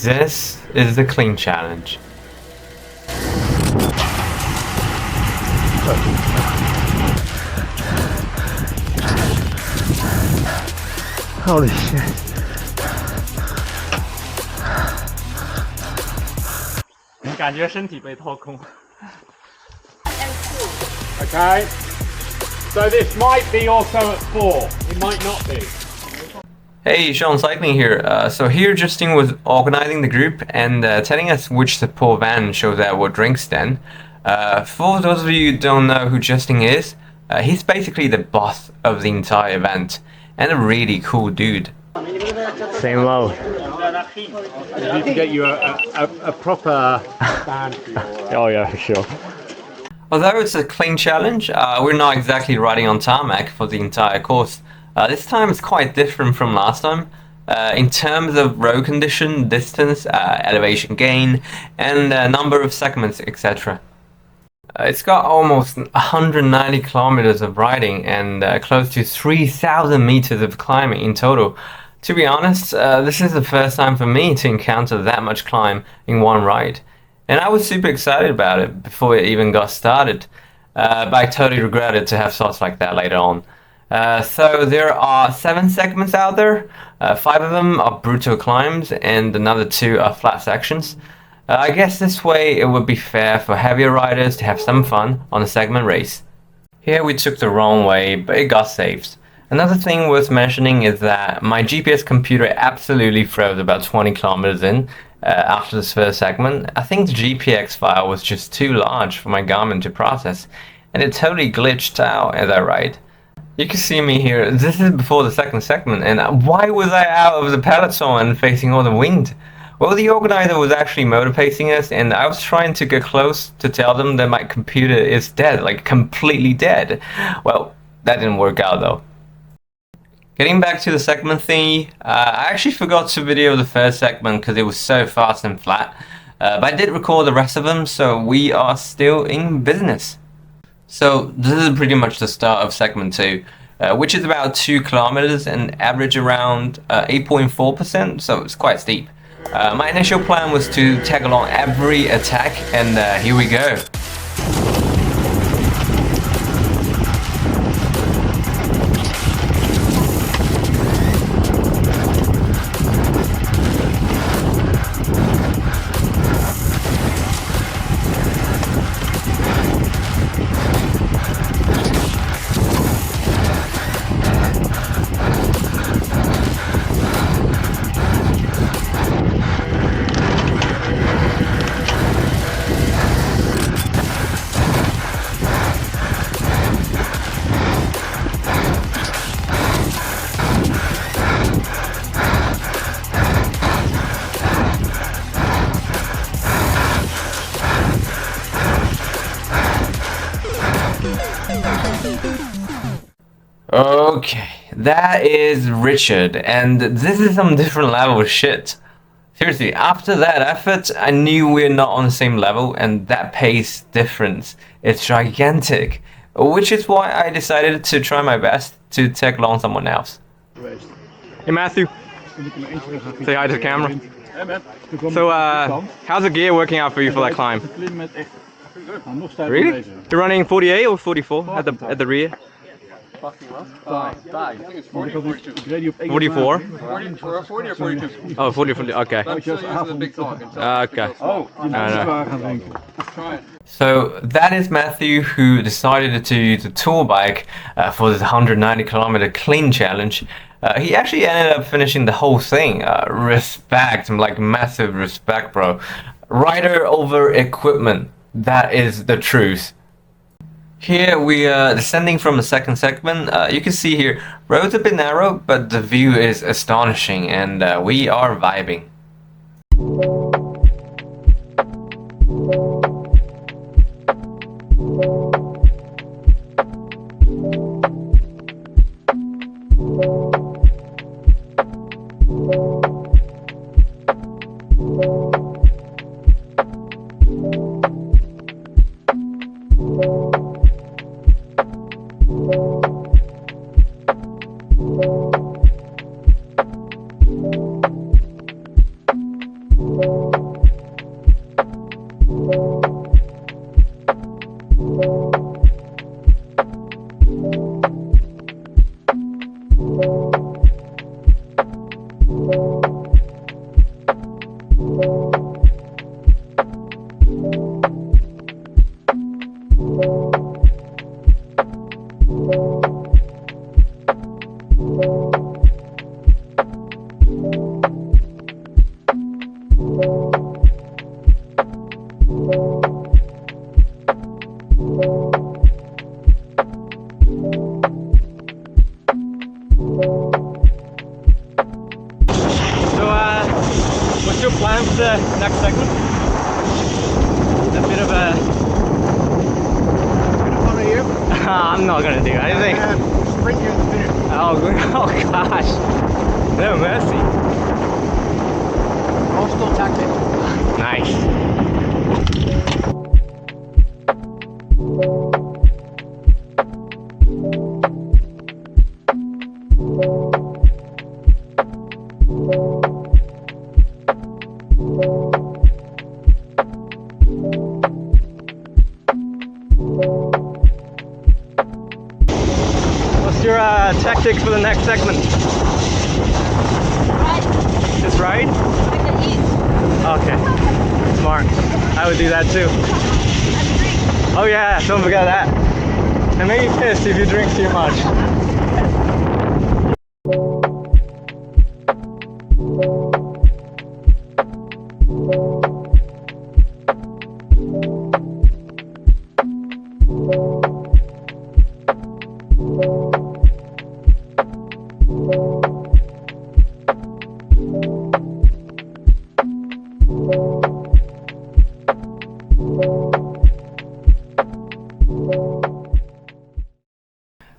This is the clean challenge. Holy shit. Okay, so this might be also at 4, it might not be. Hey, Sean Cycling here. So here Justin was organizing the group and telling us which support van shows at what drink stand. For those of you who don't know who Justin is, he's basically the boss of the entire event and a really cool dude. Same load. We need to get you a proper van for your... Oh yeah, for sure. Although it's a clean challenge, we're not exactly riding on tarmac for the entire course. This time it's quite different from last time. In terms of road condition, distance, elevation gain, and number of segments, etc. It's got almost 190 kilometers of riding and close to 3,000 meters of climbing in total. To be honest, this is the first time for me to encounter that much climb in one ride. And I was super excited about it before it even got started. But I totally regretted to have thoughts like that later on. So there are 7 segments out there. 5 of them are brutal climbs and another 2 are flat sections. I guess this way it would be fair for heavier riders to have some fun on a segment race. Here we took the wrong way, but it got saved. Another thing worth mentioning is that my GPS computer absolutely froze about 20 kilometers in after this first segment. I think the GPX file was just too large for my Garmin to process, and it totally glitched out as I ride. You can see me here. This is before the second segment, and why was I out of the peloton and facing all the wind? Well, the organizer was actually motor pacing us, and I was trying to get close to tell them that my computer is dead, like completely dead. Well, that didn't work out though. Getting back to the segment thingy, I actually forgot to video the first segment because it was so fast and flat, but I did record the rest of them, so we are still in business. So this is pretty much the start of segment 2, which is about 2 kilometers and average around 8.4%, so it's quite steep. My initial plan was to tag along every attack, and here we go. Okay, that is Richard, and this is some different level of shit. Seriously, after that effort, I knew we're not on the same level, and that pace difference is gigantic, which is why I decided to try my best to tag along someone else. Hey Matthew, say hi to the camera. So how's the gear working out for you for that climb? Really? You're running 48 or 44 at the rear? 44? 40 or 42? Oh, 40, okay. Okay. Oh, no. So that is Matthew, who decided to use a tour bike for this 190 kilometer clean challenge. He actually ended up finishing the whole thing. Respect, like massive respect, bro. Rider over equipment. That is the truth. Here we are descending from the second segment. You can see here, road's a bit narrow, but the view is astonishing, and we are vibing. What's your plan for the next segment? A bit of a... I'm not gonna do anything. Sprint you at the finish. Oh gosh. No mercy. Old school tactic. Nice. What's your tactics for the next segment? Right. Just ride? I can eat. Okay. Smart. I would do that too. And drink. Oh yeah, don't forget that. And make me pissed if you drink too much.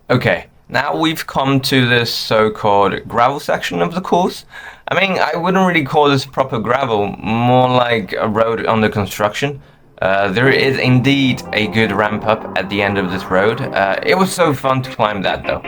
Okay, now we've come to this so-called gravel section of the course. I mean, I wouldn't really call this proper gravel, more like a road under construction. There is indeed a good ramp up at the end of this road. It was so fun to climb that though.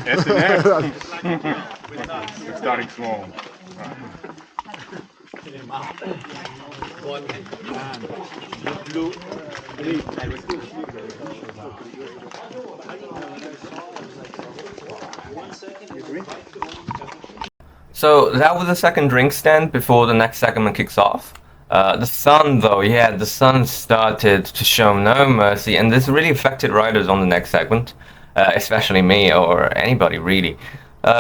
S&F. We're starting small. So that was the second drink stand before the next segment kicks off. The sun though, yeah, the sun started to show no mercy, and this really affected riders on the next segment, especially me or anybody really.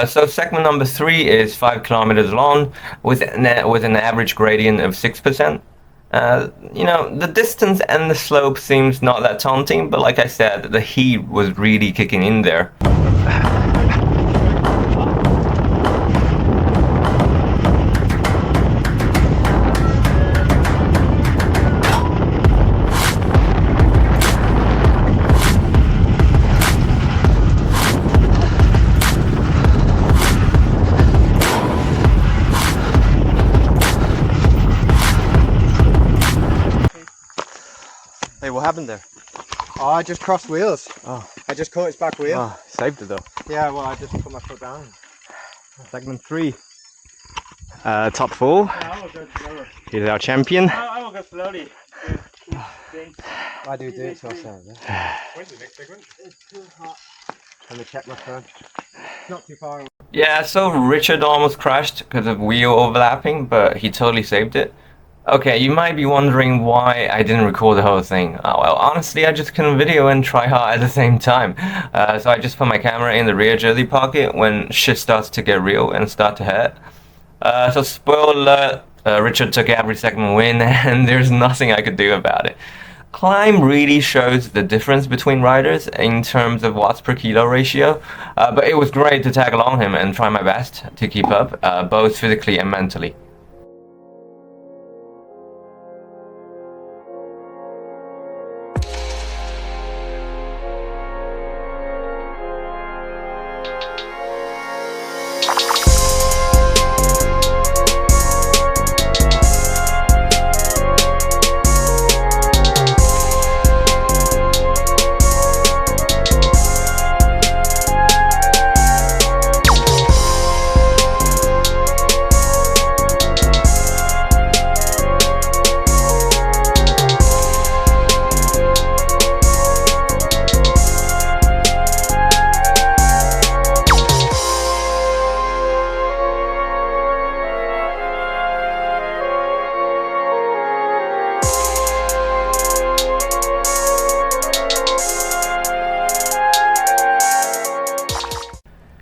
So segment number 3 is 5 kilometers long with an average gradient of 6%. You know, the distance and the slope seems not that taunting, but like I said, the heat was really kicking in there. Hey, what happened there? Oh, I just crossed wheels. Oh. I just caught its back wheel. Oh, saved it though. Yeah, well, I just put my foot down. Segment 3. Top 4. I will go slower. Here's our champion. I will go slowly. I do it so sad. When's the next segment? It's too hot. Let me check my phone. It's not too far away. Yeah, so Richard almost crashed because of wheel overlapping, but he totally saved it. Okay, you might be wondering why I didn't record the whole thing. Well, honestly, I just couldn't video and try hard at the same time. So I just put my camera in the rear jersey pocket when shit starts to get real and start to hurt. So spoiler alert, Richard took every second win and there's nothing I could do about it. Climb really shows the difference between riders in terms of watts per kilo ratio, but it was great to tag along him and try my best to keep up, both physically and mentally.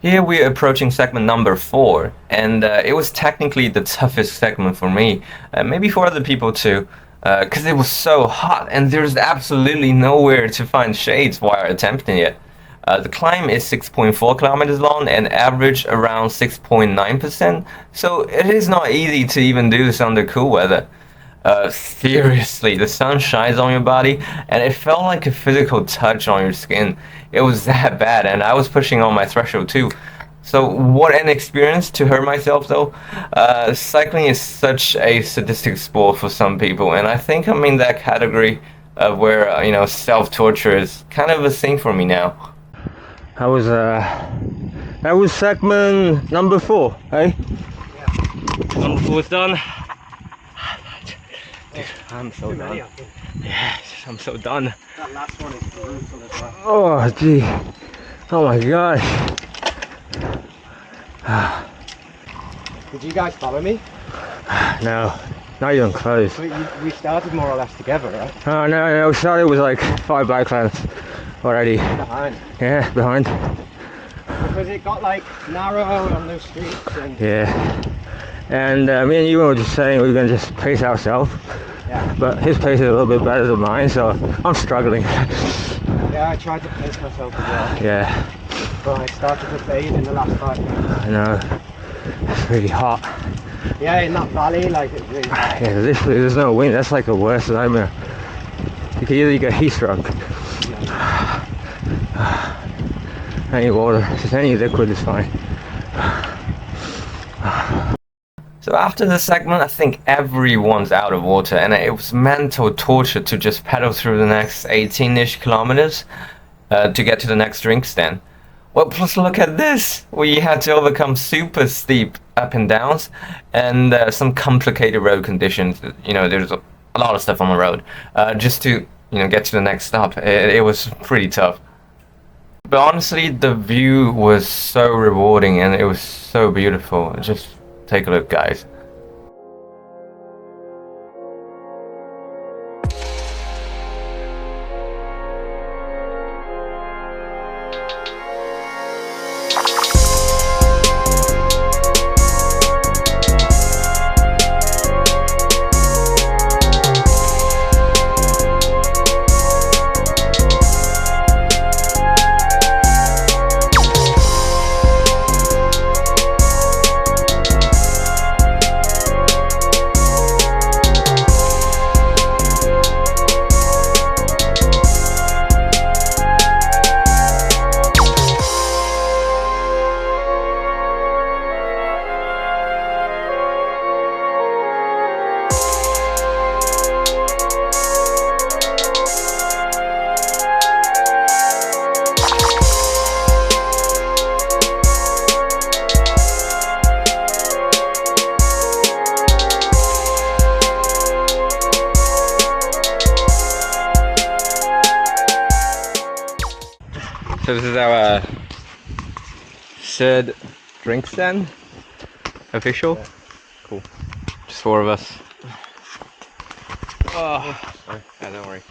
Here we're approaching segment number 4, and it was technically the toughest segment for me, maybe for other people too, because it was so hot and there's absolutely nowhere to find shades while attempting it. The climb is 6.4 kilometers long and average around 6.9%, so it is not easy to even do this under cool weather. Seriously, the sun shines on your body and it felt like a physical touch on your skin. It was that bad, and I was pushing on my threshold too. So what an experience to hurt myself though. Cycling is such a sadistic sport for some people, and I think I'm in that category of where self-torture is kind of a thing for me now. That was segment number 4, eh? Yeah. Number 4 is done. Dude, I'm so done. Yes, I'm so done. That last one is brutal as well. Oh, gee. Oh my gosh. Did you guys follow me? No, not even close. But we started more or less together, right? Oh, no, we started with like 5 bike lanes already. Behind? Yeah, behind. Because it got like narrow on those streets and... Yeah. And me and you were just saying we were going to just pace ourselves. Yeah. But his pace is a little bit better than mine, so I'm struggling. Yeah, I tried to pace myself as well. Yeah. But I started to fade in the last 5 minutes. I know. It's really hot. Yeah, in that valley, like it's really hot. Yeah, literally there's no wind. That's like the worst nightmare. You can either get heat stroke. Any water, just any liquid is fine. So after the segment, I think everyone's out of water, and it was mental torture to just pedal through the next 18-ish kilometers to get to the next drink stand. Well, plus look at this! We had to overcome super steep up and downs and some complicated road conditions. There's a lot of stuff on the road just to get to the next stop. It was pretty tough. But honestly, the view was so rewarding and it was so beautiful. Just take a look, guys. So this is our third drink stand. Official? Yeah. Cool. Just 4 of us. Oh, yeah, don't worry.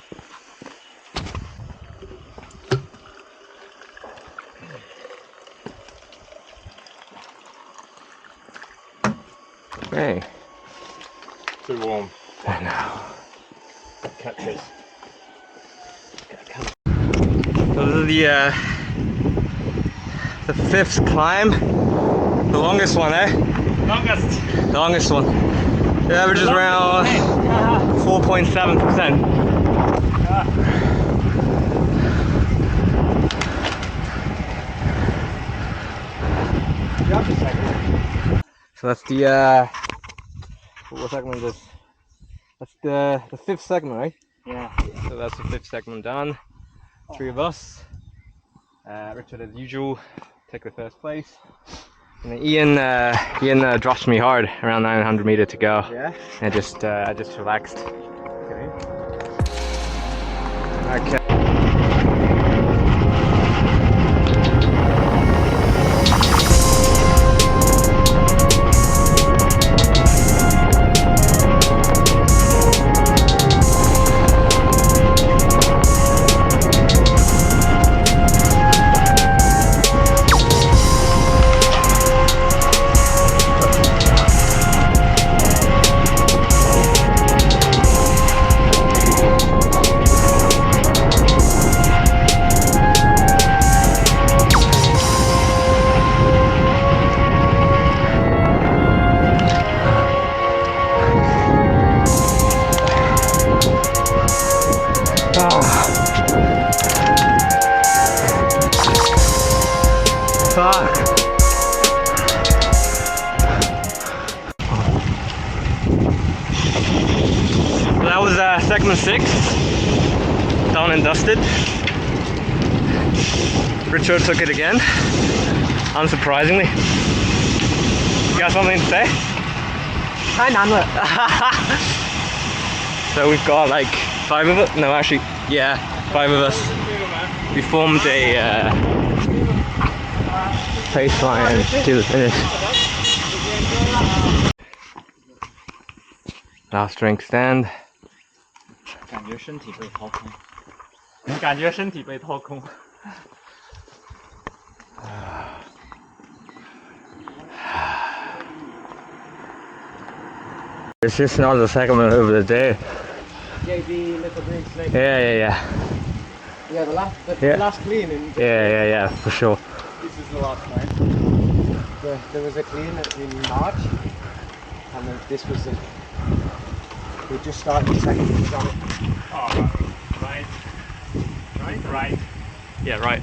Hey. Too warm. I know. Catches. So this is the 5th climb. The longest one, eh? Longest. The longest one. It averages around 4.7%. So that's the what segment is this? That's the 5th segment, right? Yeah. So that's the 5th segment done. 3 of us. Richard, as usual, take the 1st place. And then Ian dropped me hard around 900 meters to go. Yeah. And I just relaxed. Okay. segment 6, done and dusted. Richard took it again, unsurprisingly. You got something to say? So we've got like 5 of us. No, actually, yeah, 5 of us. We formed a baseline to the finish. Last drink stand. 感觉身体被掏空。感觉身体被掏空。It's just another segment of the day. JB little green snake. Yeah. Yeah, the last clean in. Yeah, for sure. This is the last one. There was a clean in March, and then this was the. We just started the second one on it. Oh, right. Yeah, right.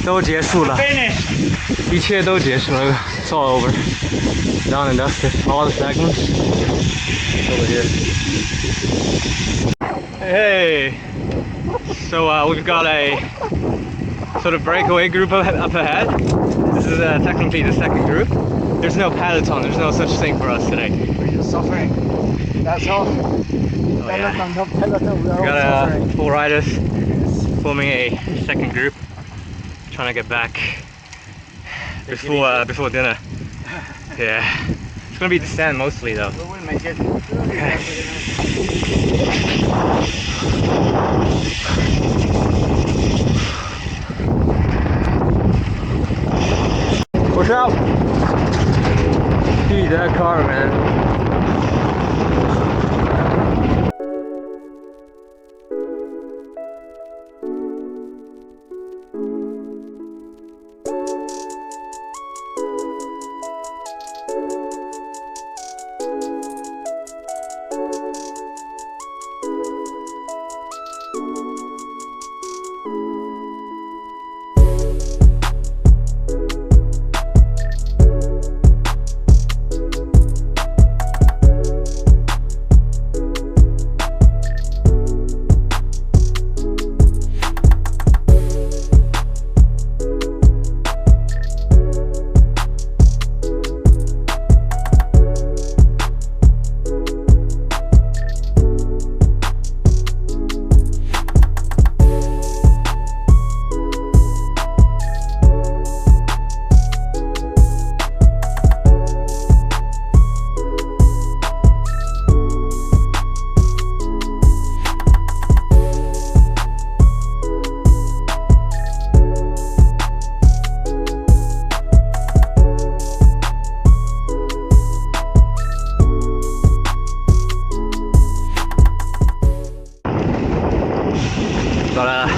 都结束了，一切都结束了。It's all over. Done and dusted. All the segments over here. Hey, so we've got a sort of breakaway group up ahead. This is technically the second group. There's no peloton. There's no such thing for us today. We're just suffering. That's all. Oh, yeah. We got 4 riders forming a second group, trying to get back before dinner. Yeah, it's gonna be descent mostly though. We wouldn't make it. Push up! Dude, that car, man. Got a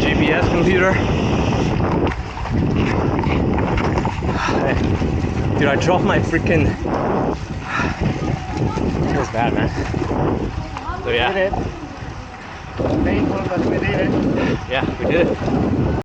GPS computer. Dude, I dropped my freaking was bad, man. So yeah. Did it. Painful, but we did it. Yeah, we did it.